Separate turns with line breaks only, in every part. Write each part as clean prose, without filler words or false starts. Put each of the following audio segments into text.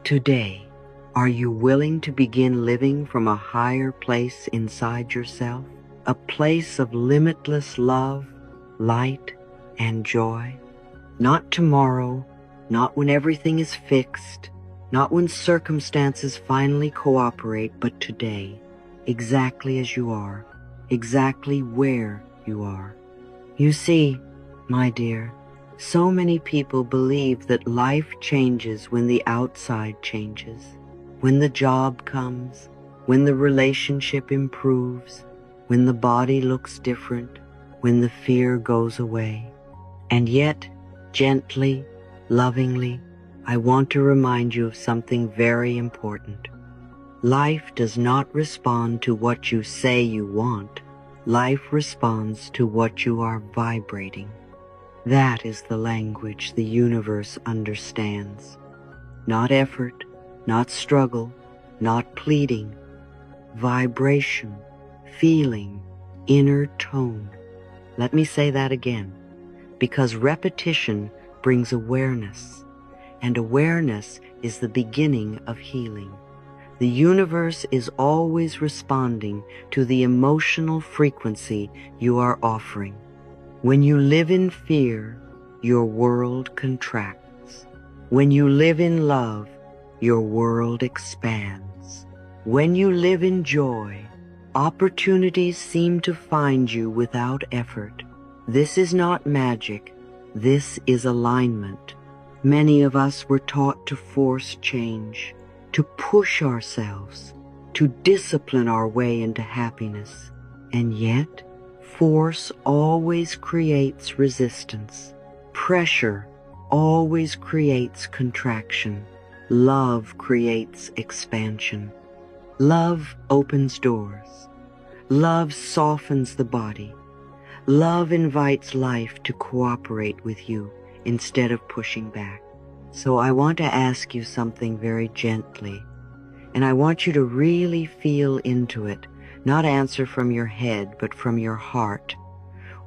Today, are you willing to begin living from a higher place inside yourself? A place of limitless love, light, and joy? Not tomorrow, not when everything is fixed, not when circumstances finally cooperate, but today, exactly as you are, exactly where you are. You see, my dear, so many people believe that life changes when the outside changes, when the job comes, when the relationship improves, when the body looks different, when the fear goes away. And yet, gently, lovingly, I want to remind you of something very important. Life does not respond to what you say you want. Life responds to what you are vibrating. That is the language the universe understands. Not effort, not struggle, not pleading. Vibration, feeling, inner tone. Let me say that again, because repetition brings awareness, and awareness is the beginning of healing. The universe is always responding to the emotional frequency you are offering. When you live in fear, your world contracts. When you live in love, your world expands. When you live in joy, opportunities seem to find you without effort. This is not magic. This is alignment. Many of us were taught to force change, to push ourselves, to discipline our way into happiness. And yet, force always creates resistance. Pressure always creates contraction. Love creates expansion. Love opens doors. Love softens the body. Love invites life to cooperate with you instead of pushing back. So I want to ask you something very gently, and I want you to really feel into it, not answer from your head, but from your heart.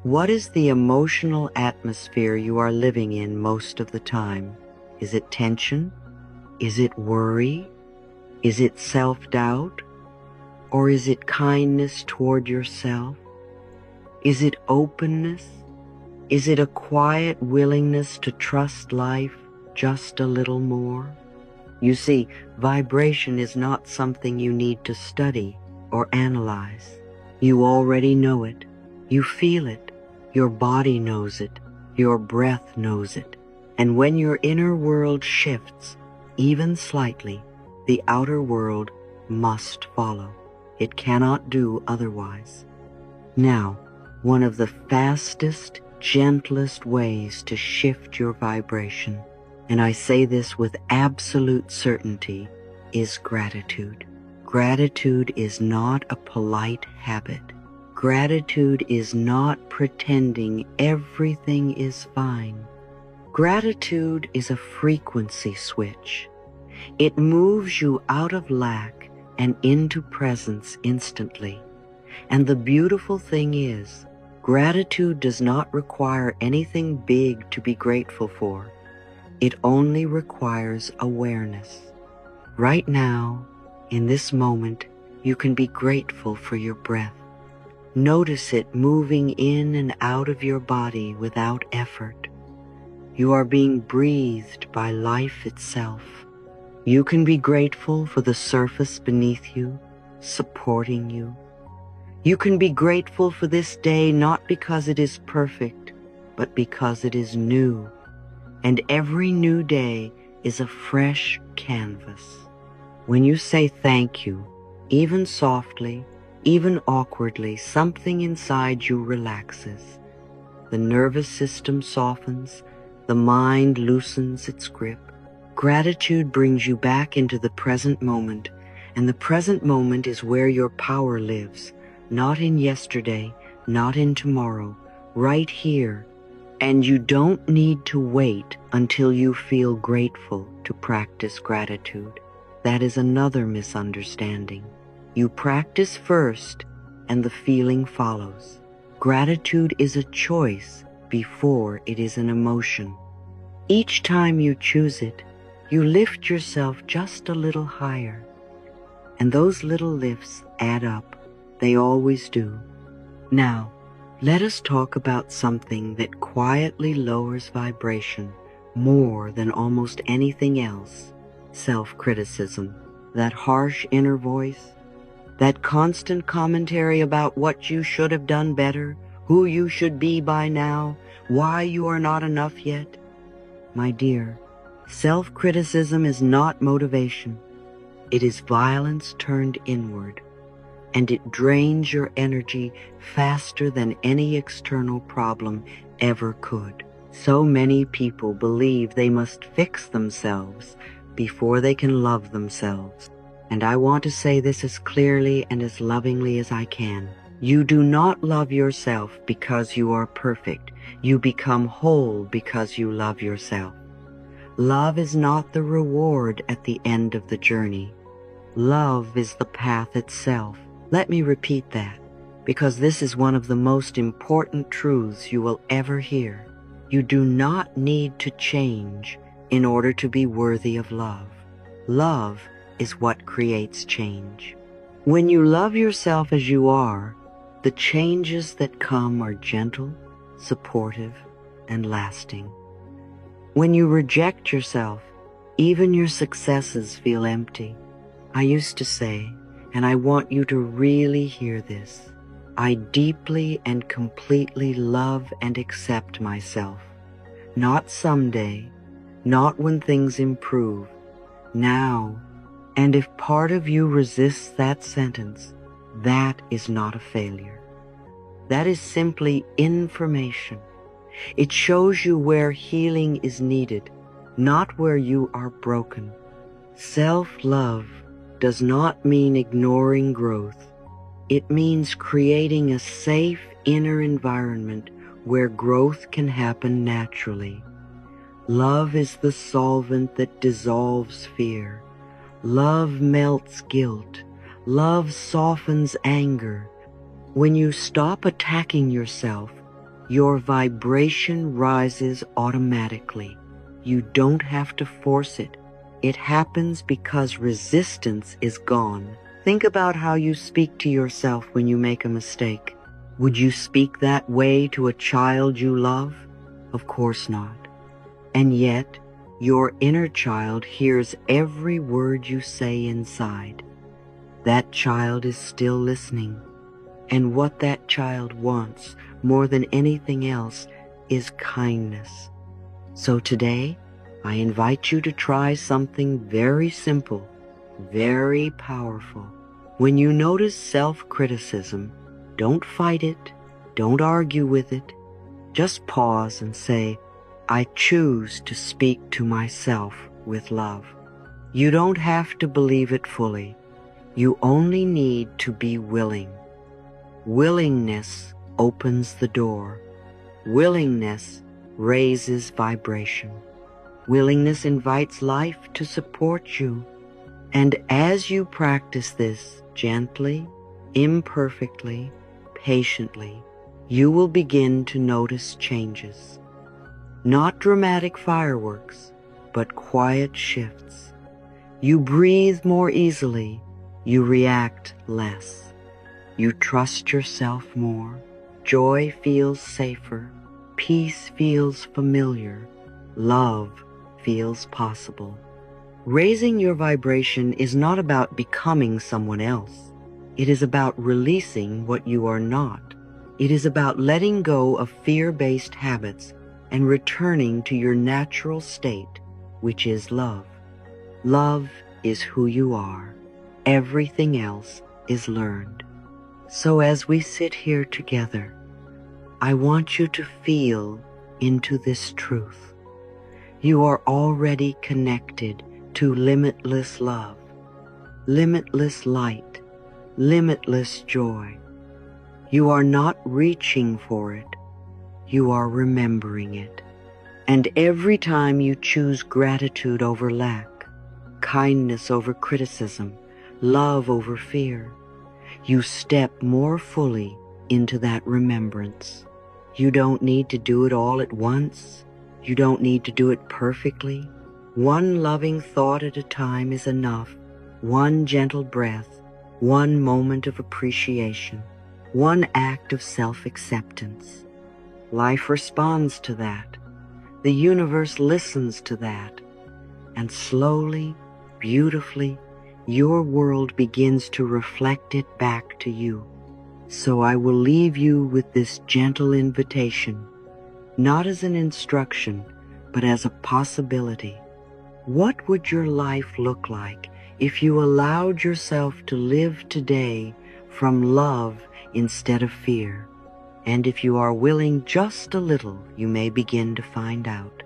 What is the emotional atmosphere you are living in most of the time? Is it tension? Is it worry? Is it self-doubt? Or is it kindness toward yourself? Is it openness? Is it a quiet willingness to trust life just a little more? You see, vibration is not something you need to study or analyze. You already know it. You feel it. Your body knows it. Your breath knows it. And when your inner world shifts, even slightly, the outer world must follow. It cannot do otherwise. Now, one of the fastest, gentlest ways to shift your vibration, and I say this with absolute certainty, is gratitude. Gratitude is not a polite habit. Gratitude is not pretending everything is fine. Gratitude is a frequency switch. It moves you out of lack and into presence instantly. And the beautiful thing is, gratitude does not require anything big to be grateful for. It only requires awareness. Right now, in this moment, you can be grateful for your breath. Notice it moving in and out of your body without effort. You are being breathed by life itself. You can be grateful for the surface beneath you, supporting you. You can be grateful for this day not because it is perfect, but because it is new. And every new day is a fresh canvas. When you say thank you, even softly, even awkwardly, something inside you relaxes. The nervous system softens, the mind loosens its grip. Gratitude brings you back into the present moment, and the present moment is where your power lives, not in yesterday, not in tomorrow, right here. And you don't need to wait until you feel grateful to practice gratitude. That is another misunderstanding. You practice first, and the feeling follows. Gratitude is a choice before it is an emotion. Each time you choose it, You lift yourself just a little higher, and those little lifts add up. They always do. Now, let us talk about something that quietly lowers vibration more than almost anything else: self-criticism. That harsh inner voice, that constant commentary about what you should have done better, who you should be by now, why you are not enough yet. My dear, self-criticism is not motivation. It is violence turned inward, and it drains your energy faster than any external problem ever could. So many people believe they must fix themselves before they can love themselves. And I want to say this as clearly and as lovingly as I can. You do not love yourself because you are perfect. You become whole because you love yourself. Love is not the reward at the end of the journey. Love is the path itself. Let me repeat that, because this is one of the most important truths you will ever hear. You do not need to change in order to be worthy of love. Love is what creates change. When you love yourself as you are, the changes that come are gentle, supportive, and lasting. When you reject yourself, even your successes feel empty. I used to say, and I want you to really hear this, I deeply and completely love and accept myself. Not someday, not when things improve, now. And if part of you resists that sentence, that is not a failure. That is simply information. It shows you where healing is needed, not where you are broken. Self-love does not mean ignoring growth. It means creating a safe inner environment where growth can happen naturally. Love is the solvent that dissolves fear. Love melts guilt. Love softens anger. When you stop attacking yourself, your vibration rises automatically. You don't have to force it. It happens because resistance is gone. Think about how you speak to yourself when you make a mistake. Would you speak that way to a child you love? Of course not. And yet, your inner child hears every word you say inside. That child is still listening. And what that child wants more than anything else is kindness. So today, I invite you to try something very simple, very powerful. When you notice self-criticism, don't fight it, don't argue with it. Just pause and say, I choose to speak to myself with love. You don't have to believe it fully. You only need to be willing. Willingness opens the door. Willingness raises vibration. Willingness invites life to support you. And as you practice this gently, imperfectly, patiently, you will begin to notice changes. Not dramatic fireworks, but quiet shifts. You breathe more easily. You react less. You trust yourself more. Joy feels safer. Peace feels familiar. Love feels possible. Raising your vibration is not about becoming someone else. It is about releasing what you are not. It is about letting go of fear-based habits and returning to your natural state, which is love. Love is who you are. Everything else is learned. So as we sit here together, I want you to feel into this truth. You are already connected to limitless love, limitless light, limitless joy. You are not reaching for it. You are remembering it. And every time you choose gratitude over lack, kindness over criticism, love over fear, you step more fully into that remembrance. You don't need to do it all at once. You don't need to do it perfectly. One loving thought at a time is enough. One gentle breath, one moment of appreciation, one act of self-acceptance. Life responds to that. The universe listens to that. And slowly, beautifully, your world begins to reflect it back to you. So I will leave you with this gentle invitation, not as an instruction, but as a possibility. What would your life look like if you allowed yourself to live today from love instead of fear? And if you are willing just a little, you may begin to find out.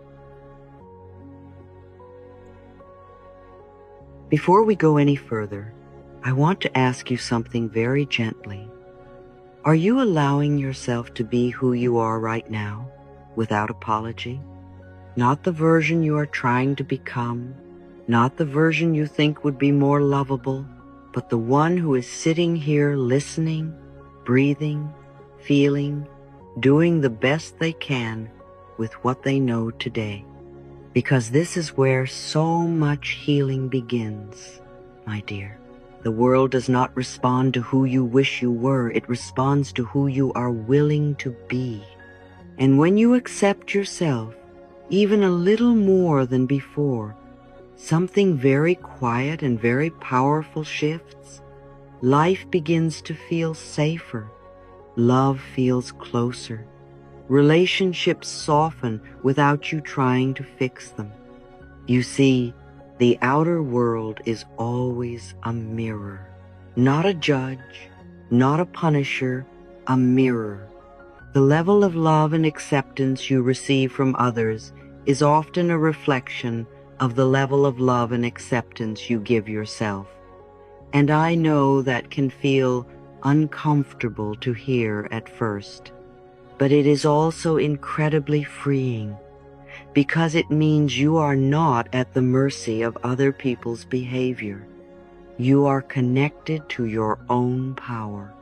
Before we go any further, I want to ask you something very gently. Are you allowing yourself to be who you are right now, without apology? Not the version you are trying to become, not the version you think would be more lovable, but the one who is sitting here listening, breathing, feeling, doing the best they can with what they know today. Because this is where so much healing begins, my dear. The world does not respond to who you wish you were. It responds to who you are willing to be. And when you accept yourself, even a little more than before, something very quiet and very powerful shifts. Life begins to feel safer. Love feels closer. Relationships soften without you trying to fix them. You see, the outer world is always a mirror, not a judge, not a punisher, a mirror. The level of love and acceptance you receive from others is often a reflection of the level of love and acceptance you give yourself. And I know that can feel uncomfortable to hear at first. But it is also incredibly freeing, because it means you are not at the mercy of other people's behavior. You are connected to your own power.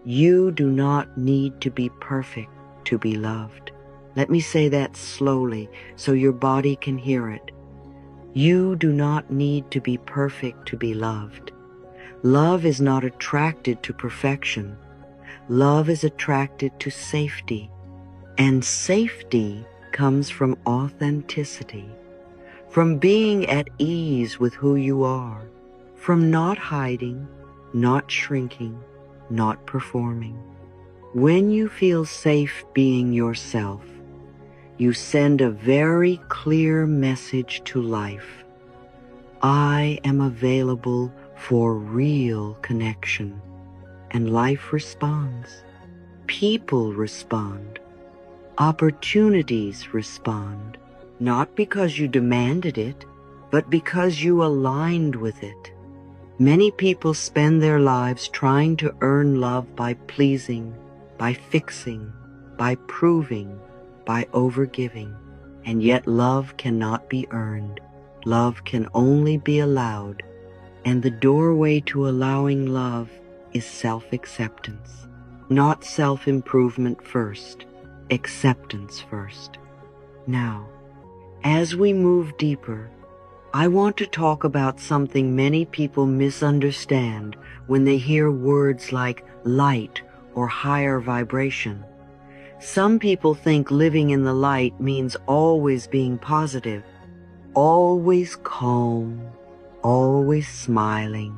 You do not need to be perfect to be loved. Let me say that slowly so your body can hear it. You do not need to be perfect to be loved. Love is not attracted to perfection. Love is attracted to safety, and safety comes from authenticity, from being at ease with who you are, from not hiding, not shrinking, not performing. When you feel safe being yourself, you send a very clear message to life. I am available for real connection. And life responds. People respond. Opportunities respond. Not because you demanded it, but because you aligned with it. Many people spend their lives trying to earn love by pleasing, by fixing, by proving, by overgiving. And yet love cannot be earned. Love can only be allowed. And the doorway to allowing love is self-acceptance. Not self-improvement first, acceptance first. Now, as we move deeper, I want to talk about something many people misunderstand when they hear words like light or higher vibration. Some people think living in the light means always being positive, always calm, always smiling.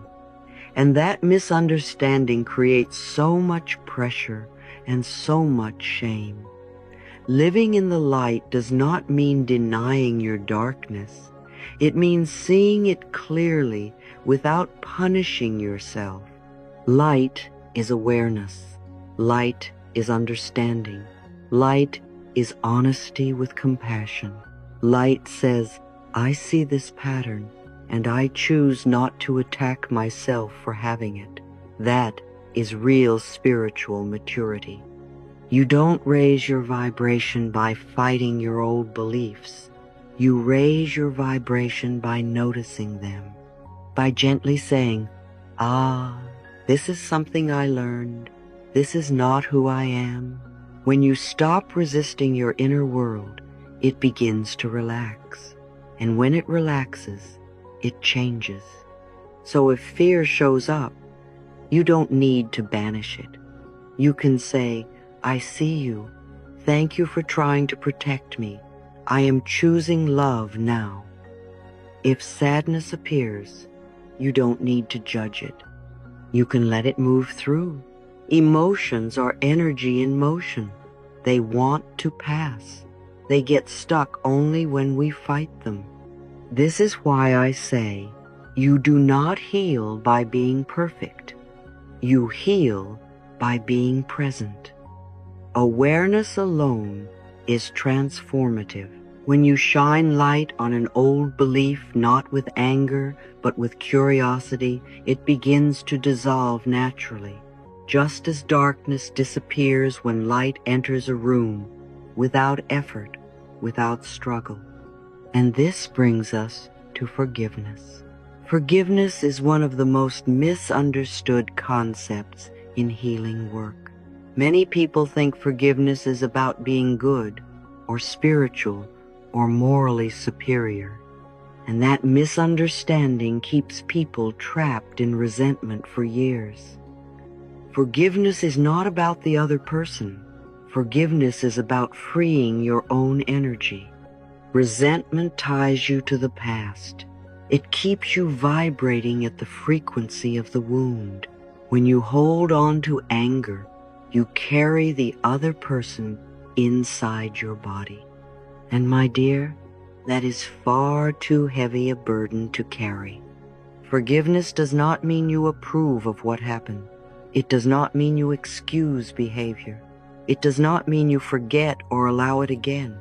And that misunderstanding creates so much pressure and so much shame. Living in the light does not mean denying your darkness. It means seeing it clearly without punishing yourself. Light is awareness. Light is understanding. Light is honesty with compassion. Light says, I see this pattern, and I choose not to attack myself for having it. That is real spiritual maturity. You don't raise your vibration by fighting your old beliefs. You raise your vibration by noticing them, by gently saying, this is something I learned. This is not who I am. When you stop resisting your inner world, it begins to relax. And when it relaxes, it changes. So if fear shows up, you don't need to banish it. You can say, I see you. Thank you for trying to protect me. I am choosing love now. If sadness appears, you don't need to judge it. You can let it move through. Emotions are energy in motion. They want to pass. They get stuck only when we fight them. This is why I say, you do not heal by being perfect. You heal by being present. Awareness alone is transformative. When you shine light on an old belief, not with anger, but with curiosity, it begins to dissolve naturally, just as darkness disappears when light enters a room, without effort, without struggle. And this brings us to forgiveness. Forgiveness is one of the most misunderstood concepts in healing work. Many people think forgiveness is about being good, or spiritual, or morally superior. And that misunderstanding keeps people trapped in resentment for years. Forgiveness is not about the other person. Forgiveness is about freeing your own energy. Resentment ties you to the past. It keeps you vibrating at the frequency of the wound. When you hold on to anger, you carry the other person inside your body. And my dear, that is far too heavy a burden to carry. Forgiveness does not mean you approve of what happened. It does not mean you excuse behavior. It does not mean you forget or allow it again.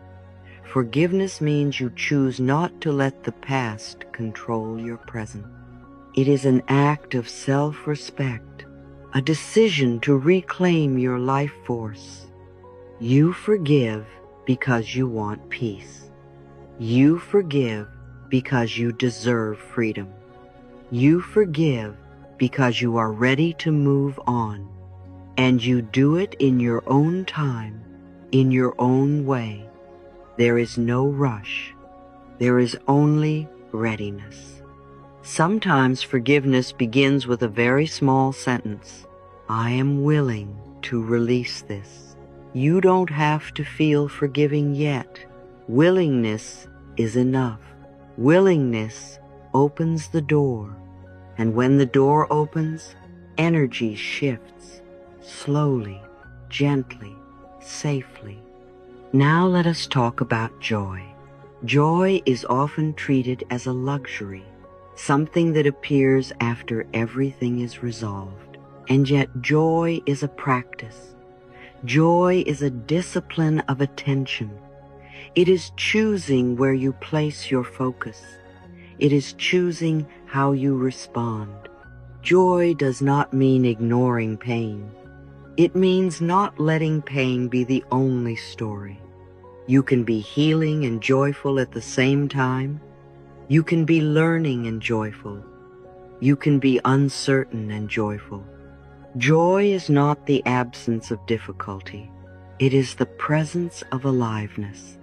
Forgiveness means you choose not to let the past control your present. It is an act of self-respect, a decision to reclaim your life force. You forgive because you want peace. You forgive because you deserve freedom. You forgive because you are ready to move on. And you do it in your own time, in your own way. There is no rush. There is only readiness. Sometimes forgiveness begins with a very small sentence. I am willing to release this. You don't have to feel forgiving yet. Willingness is enough. Willingness opens the door. And when the door opens, energy shifts, slowly, gently, safely. Now let us talk about joy. Joy is often treated as a luxury, something that appears after everything is resolved. And yet joy is a practice. Joy is a discipline of attention. It is choosing where you place your focus. It is choosing how you respond. Joy does not mean ignoring pain. It means not letting pain be the only story. You can be healing and joyful at the same time. You can be learning and joyful. You can be uncertain and joyful. Joy is not the absence of difficulty. It is the presence of aliveness.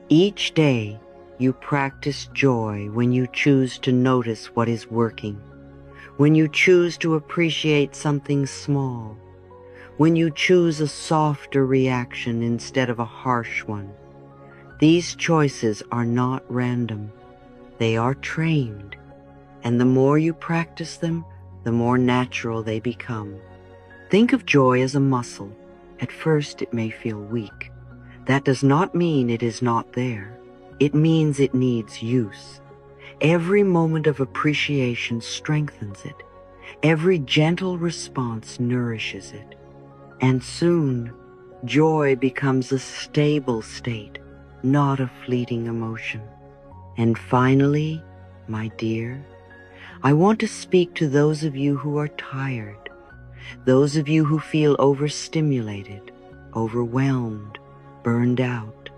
Each day, you practice joy when you choose to notice what is working, when you choose to appreciate something small, when you choose a softer reaction instead of a harsh one. These choices are not random. They are trained, and the more you practice them, the more natural they become. Think of joy as a muscle. At first it may feel weak. That does not mean it is not there. It means it needs use. Every moment of appreciation strengthens it. Every gentle response nourishes it. And soon, joy becomes a stable state, not a fleeting emotion. And finally, my dear, I want to speak to those of you who are tired, those of you who feel overstimulated, overwhelmed, burned out.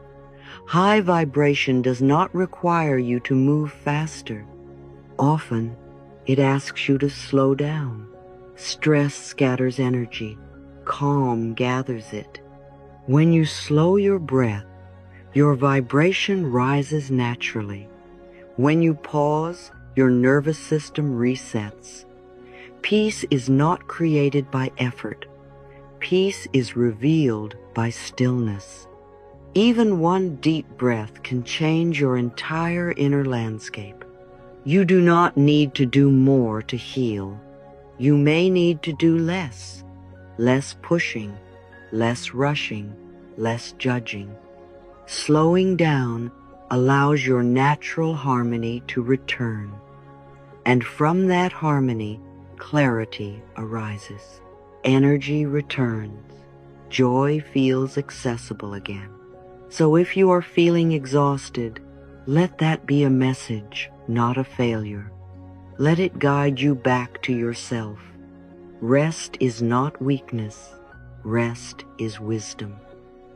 High vibration does not require you to move faster. Often, it asks you to slow down. Stress scatters energy. Calm gathers it. When you slow your breath, your vibration rises naturally. When you pause, your nervous system resets. Peace is not created by effort. Peace is revealed by stillness. Even one deep breath can change your entire inner landscape. You do not need to do more to heal. You may need to do less. Less pushing, less rushing, less judging. Slowing down allows your natural harmony to return. And from that harmony, clarity arises. Energy returns. Joy feels accessible again. So if you are feeling exhausted, let that be a message, not a failure. Let it guide you back to yourself. Rest is not weakness. Rest is wisdom.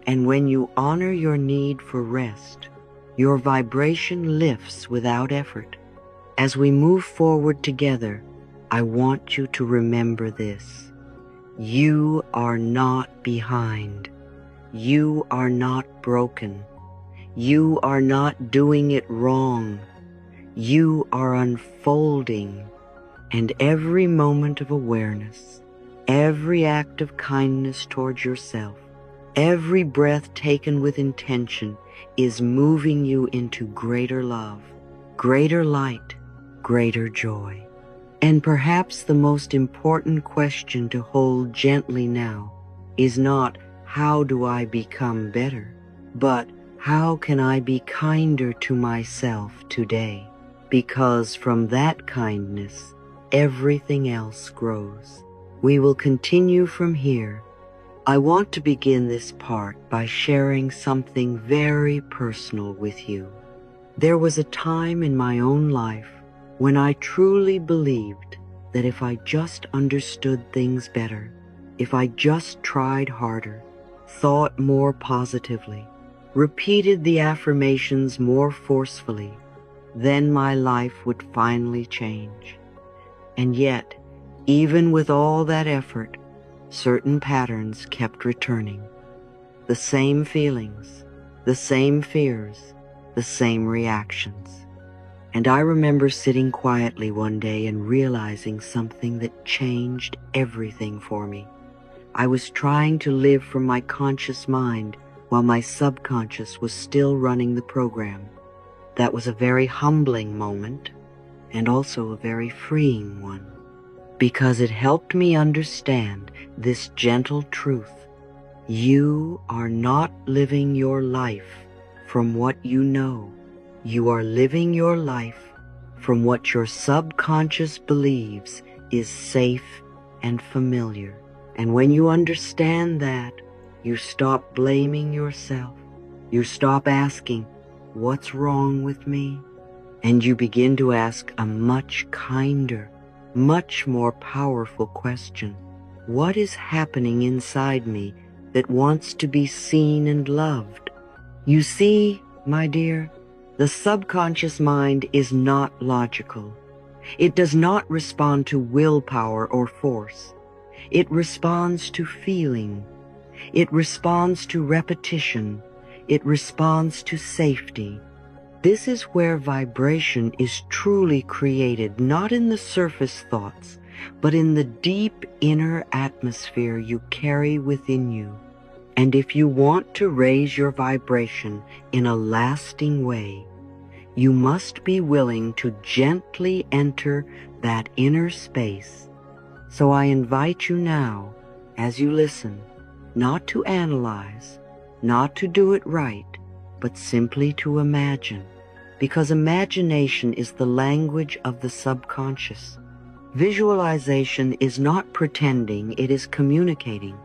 And when you honor your need for rest, your vibration lifts without effort. As we move forward together, I want you to remember this. You are not behind. You are not broken. You are not doing it wrong. You are unfolding. And every moment of awareness, every act of kindness towards yourself, every breath taken with intention is moving you into greater love, greater light, greater joy. And perhaps the most important question to hold gently now is not, how do I become better? But how can I be kinder to myself today? Because from that kindness, everything else grows. We will continue from here. I want to begin this part by sharing something very personal with you. There was a time in my own life when I truly believed that if I just understood things better, if I just tried harder, thought more positively, repeated the affirmations more forcefully, then my life would finally change. And yet, even with all that effort, certain patterns kept returning. The same feelings, the same fears, the same reactions. And I remember sitting quietly one day and realizing something that changed everything for me. I was trying to live from my conscious mind while my subconscious was still running the program. That was a very humbling moment and also a very freeing one, because it helped me understand this gentle truth. You are not living your life from what you know. You are living your life from what your subconscious believes is safe and familiar. And when you understand that, you stop blaming yourself. You stop asking, what's wrong with me? And you begin to ask a much kinder, much more powerful question. What is happening inside me that wants to be seen and loved? You see, my dear, the subconscious mind is not logical. It does not respond to willpower or force. It responds to feeling. It responds to repetition. It responds to safety. This is where vibration is truly created, not in the surface thoughts, but in the deep inner atmosphere you carry within you. And if you want to raise your vibration in a lasting way, you must be willing to gently enter that inner space. So I invite you now, as you listen, not to analyze, not to do it right, but simply to imagine, because imagination is the language of the subconscious. Visualization is not pretending, it is communicating.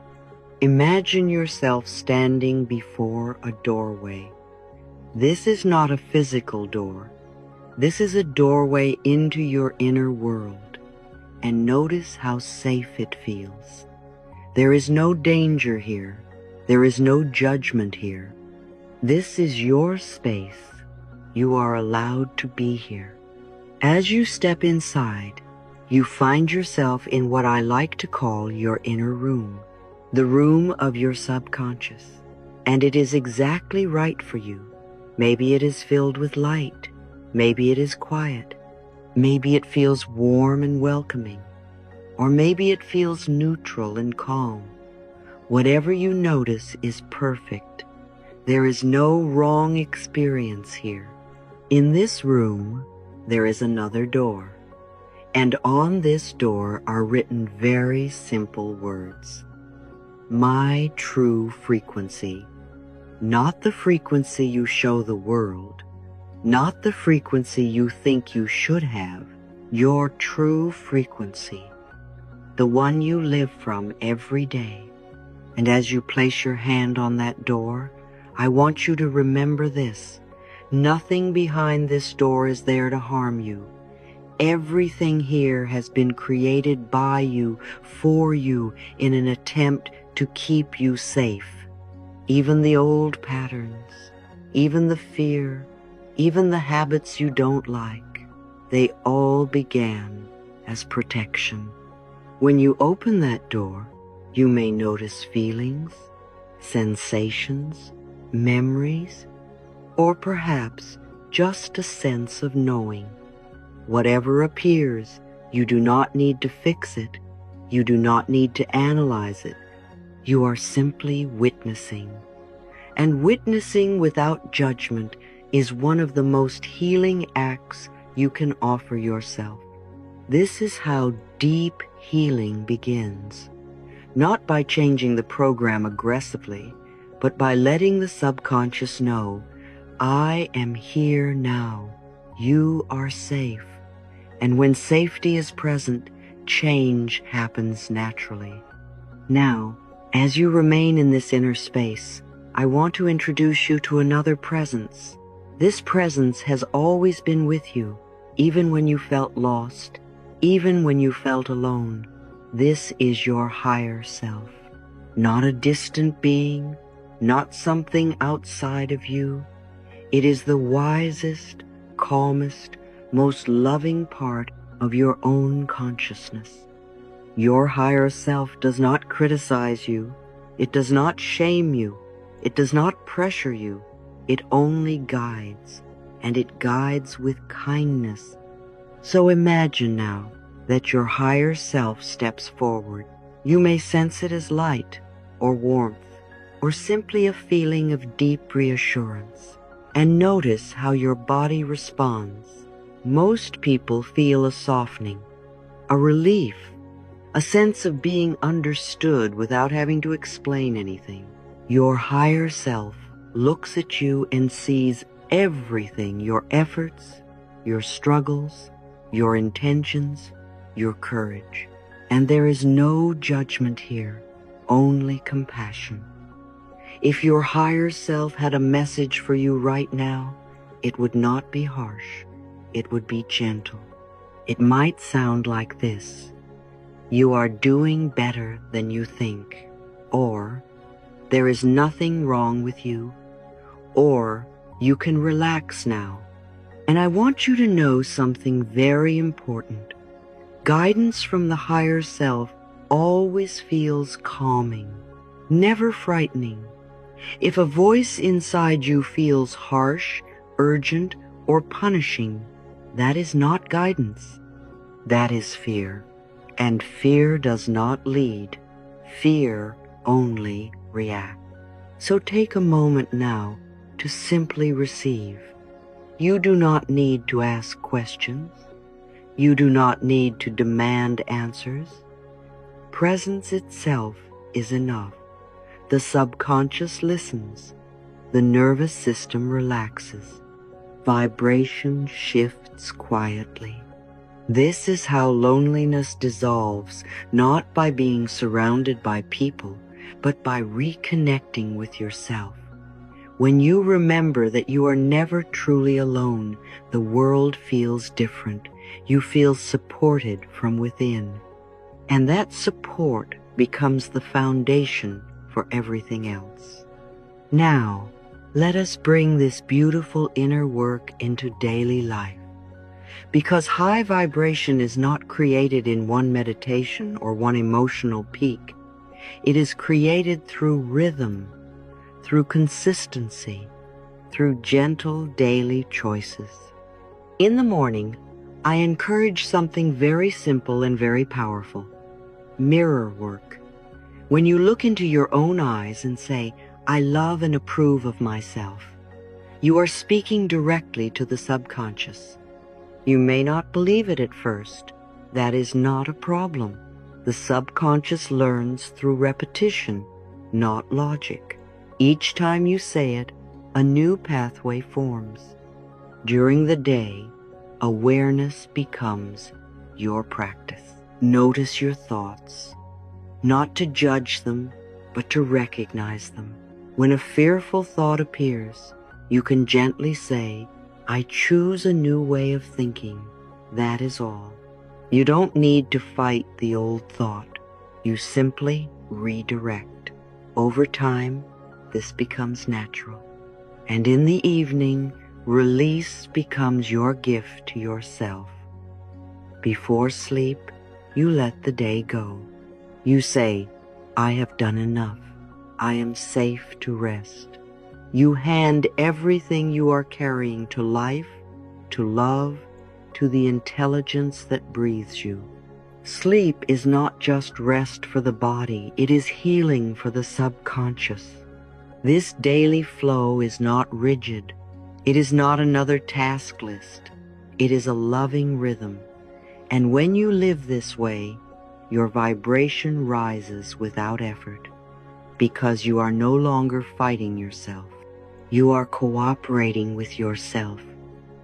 Imagine yourself standing before a doorway. This is not a physical door. This is a doorway into your inner world. And notice how safe it feels. There is no danger here. There is no judgment here. This is your space. You are allowed to be here. As you step inside, you find yourself in what I like to call your inner room, the room of your subconscious. And it is exactly right for you. Maybe it is filled with light. Maybe it is quiet. Maybe it feels warm and welcoming. Or maybe it feels neutral and calm. Whatever you notice is perfect. There is no wrong experience here. In this room, there is another door. And on this door are written very simple words. My true frequency. Not the frequency you show the world. Not the frequency you think you should have. Your true frequency. The one you live from every day. And as you place your hand on that door, I want you to remember this. Nothing behind this door is there to harm you. Everything here has been created by you, for you, in an attempt to keep you safe. Even the old patterns, even the fear, even the habits you don't like, they all began as protection. When you open that door, you may notice feelings, sensations, memories, or perhaps just a sense of knowing. Whatever appears, you do not need to fix it. You do not need to analyze it. You are simply witnessing. And witnessing without judgment is one of the most healing acts you can offer yourself. This is how deep healing begins. Not by changing the program aggressively, but by letting the subconscious know, I am here now. You are safe. And when safety is present, change happens naturally. Now, as you remain in this inner space, I want to introduce you to another presence. This presence has always been with you, even when you felt lost, even when you felt alone. This is your higher self, not a distant being, not something outside of you. It is the wisest, calmest, most loving part of your own consciousness. Your higher self does not criticize you. It does not shame you. It does not pressure you. It only guides, and it guides with kindness. So imagine now that your higher self steps forward. You may sense it as light or warmth, or simply a feeling of deep reassurance. And notice how your body responds. Most people feel a softening, a relief, a sense of being understood without having to explain anything. Your higher self looks at you and sees everything, your efforts, your struggles, your intentions, your courage. And there is no judgment here, only compassion. If your higher self had a message for you right now, it would not be harsh. It would be gentle. It might sound like this: you are doing better than you think, or there is nothing wrong with you, or you can relax now. And I want you to know something very important. Guidance from the higher self always feels calming, never frightening. If a voice inside you feels harsh, urgent, or punishing, that is not guidance. That is fear. And fear does not lead. Fear only reacts. So take a moment now to simply receive. You do not need to ask questions. You do not need to demand answers. Presence itself is enough. The subconscious listens. The nervous system relaxes. Vibration shifts quietly. This is how loneliness dissolves, not by being surrounded by people, but by reconnecting with yourself. When you remember that you are never truly alone, the world feels different. You feel supported from within. And that support becomes the foundation for everything else. Now, let us bring this beautiful inner work into daily life. Because high vibration is not created in one meditation or one emotional peak. It is created through rhythm, through consistency, through gentle daily choices. In the morning, I encourage something very simple and very powerful: mirror work. When you look into your own eyes and say, "I love and approve of myself," you are speaking directly to the subconscious. You may not believe it at first. That is not a problem. The subconscious learns through repetition, not logic. Each time you say it, a new pathway forms. During the day, awareness becomes your practice. Notice your thoughts, not to judge them, but to recognize them. When a fearful thought appears, you can gently say, "I choose a new way of thinking." That is all. You don't need to fight the old thought. You simply redirect. Over time, this becomes natural. And in the evening, release becomes your gift to yourself. Before sleep, you let the day go. You say, "I have done enough. I am safe to rest." You hand everything you are carrying to life, to love, to the intelligence that breathes you. Sleep is not just rest for the body, it is healing for the subconscious. This daily flow is not rigid. It is not another task list. It is a loving rhythm. And when you live this way, your vibration rises without effort, because you are no longer fighting yourself. You are cooperating with yourself.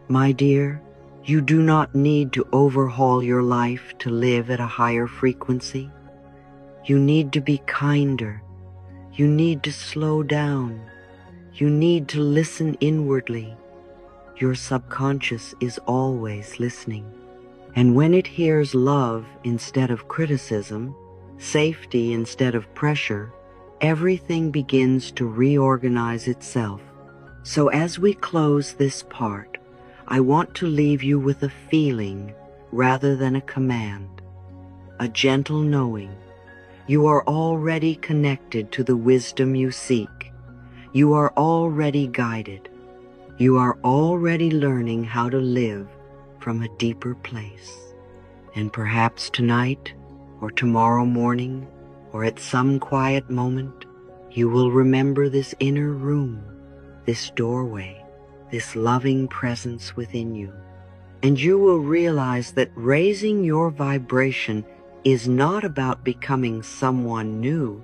My dear, you do not need to overhaul your life to live at a higher frequency. You need to be kinder. You need to slow down. You need to listen inwardly. Your subconscious is always listening. And when it hears love instead of criticism, safety instead of pressure, everything begins to reorganize itself. So as we close this part, I want to leave you with a feeling rather than a command, a gentle knowing. You are already connected to the wisdom you seek. You are already guided. You are already learning how to live from a deeper place. And perhaps tonight, or tomorrow morning, or at some quiet moment, you will remember this inner room, this doorway, this loving presence within you. And you will realize that raising your vibration is not about becoming someone new.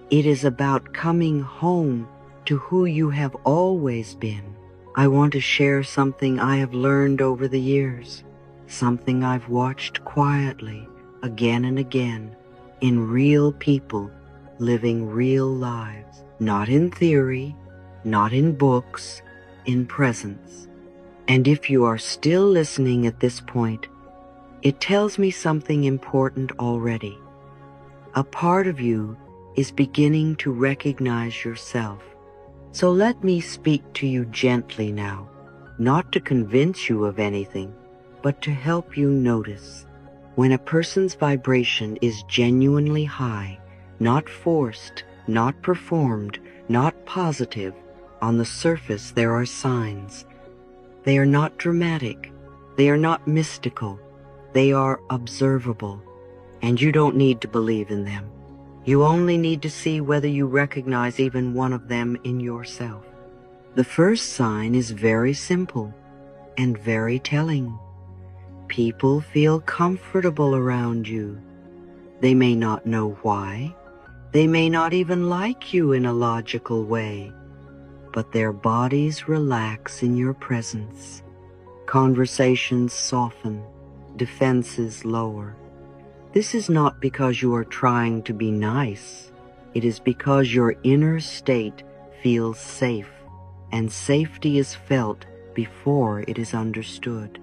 It is about coming home to who you have always been. I want to share something I have learned over the years, something I've watched quietly again and again in real people living real lives, not in theory, not in books, in presence. And if you are still listening at this point, it tells me something important already. A part of you is beginning to recognize yourself. So let me speak to you gently now, not to convince you of anything, but to help you notice. When a person's vibration is genuinely high, not forced, not performed, not positive, on the surface there are signs. They are not dramatic. They are not mystical. They are observable. And you don't need to believe in them. You only need to see whether you recognize even one of them in yourself. The first sign is very simple and very telling. People feel comfortable around you. They may not know why. They may not even like you in a logical way, but their bodies relax in your presence. Conversations soften, defenses lower. This is not because you are trying to be nice. It is because your inner state feels safe, and safety is felt before it is understood.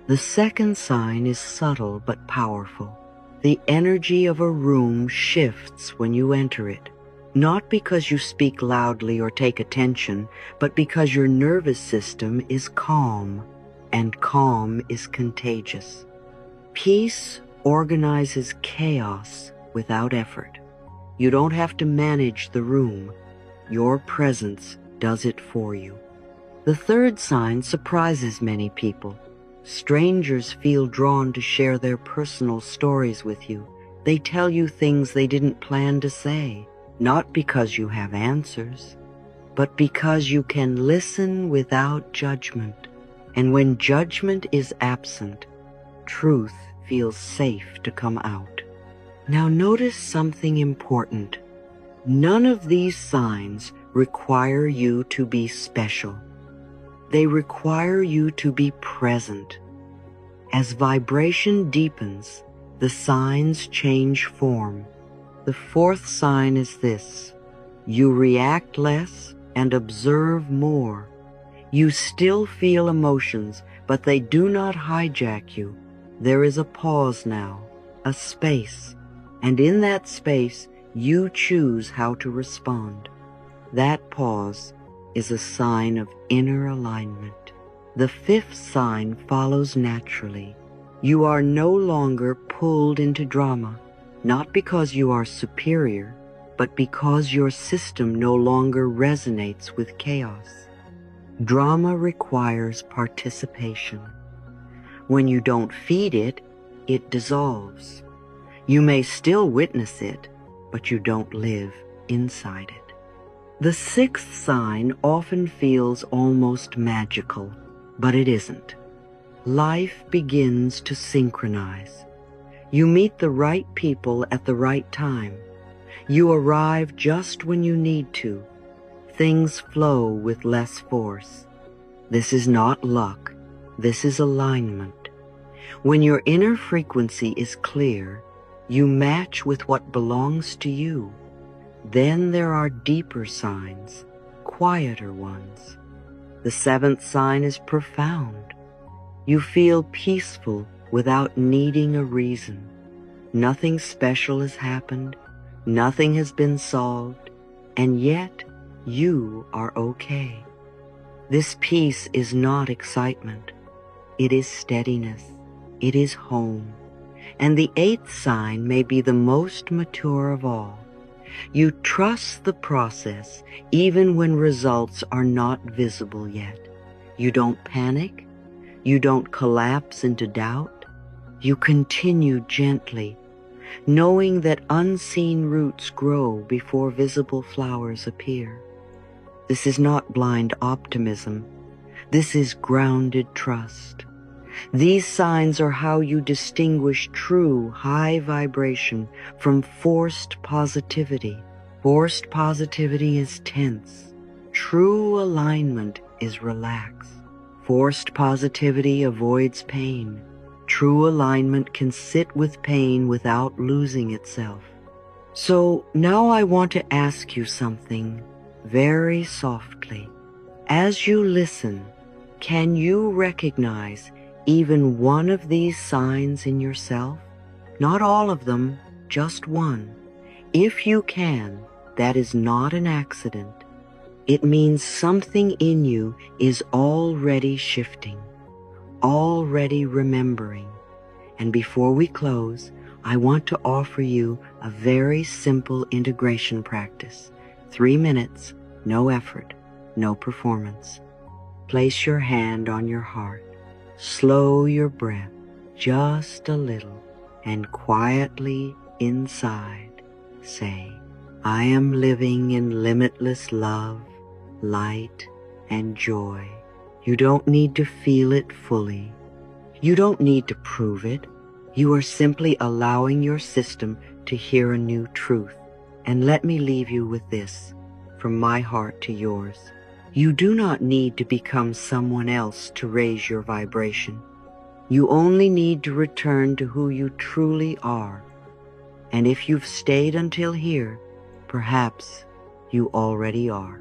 The second sign is subtle but powerful. The energy of a room shifts when you enter it, not because you speak loudly or take attention, but because your nervous system is calm, and calm is contagious. Peace organizes chaos without effort. You don't have to manage the room. Your presence does it for you. The third sign surprises many people. Strangers feel drawn to share their personal stories with you. They tell you things they didn't plan to say, not because you have answers, but because you can listen without judgment. And when judgment is absent, truth feels safe to come out. Now notice something important. None of these signs require you to be special. They require you to be present. As vibration deepens, the signs change form. The fourth sign is this: you react less and observe more. You still feel emotions, but they do not hijack you. There is a pause now, a space, and in that space, you choose how to respond. That pause is a sign of inner alignment. The fifth sign follows naturally. You are no longer pulled into drama, not because you are superior, but because your system no longer resonates with chaos. Drama requires participation. When you don't feed it, it dissolves. You may still witness it, but you don't live inside it. The sixth sign often feels almost magical, but it isn't. Life begins to synchronize. You meet the right people at the right time. You arrive just when you need to. Things flow with less force. This is not luck. This is alignment. When your inner frequency is clear, you match with what belongs to you. Then there are deeper signs, quieter ones. The seventh sign is profound. You feel peaceful without needing a reason. Nothing special has happened. Nothing has been solved. And yet, you are okay. This peace is not excitement. It is steadiness. It is home. And the eighth sign may be the most mature of all. You trust the process even when results are not visible yet. You don't panic. You don't collapse into doubt. You continue gently, knowing that unseen roots grow before visible flowers appear. This is not blind optimism. This is grounded trust. These signs are how you distinguish true high vibration from forced positivity. Forced positivity is tense. True alignment is relaxed. Forced positivity avoids pain. True alignment can sit with pain without losing itself. So now I want to ask you something very softly. As you listen, can you recognize even one of these signs in yourself? Not all of them, just one. If you can, that is not an accident. It means something in you is already shifting, already remembering. And before we close, I want to offer you a very simple integration practice. 3 minutes, no effort, no performance. Place your hand on your heart. Slow your breath just a little, and quietly inside say, I am living in limitless love, light, and joy. You don't need to feel it fully. You don't need to prove it. You are simply allowing your system to hear a new truth. And let me leave you with this, from my heart to yours. You do not need to become someone else to raise your vibration. You only need to return to who you truly are. And if you've stayed until here, perhaps you already are.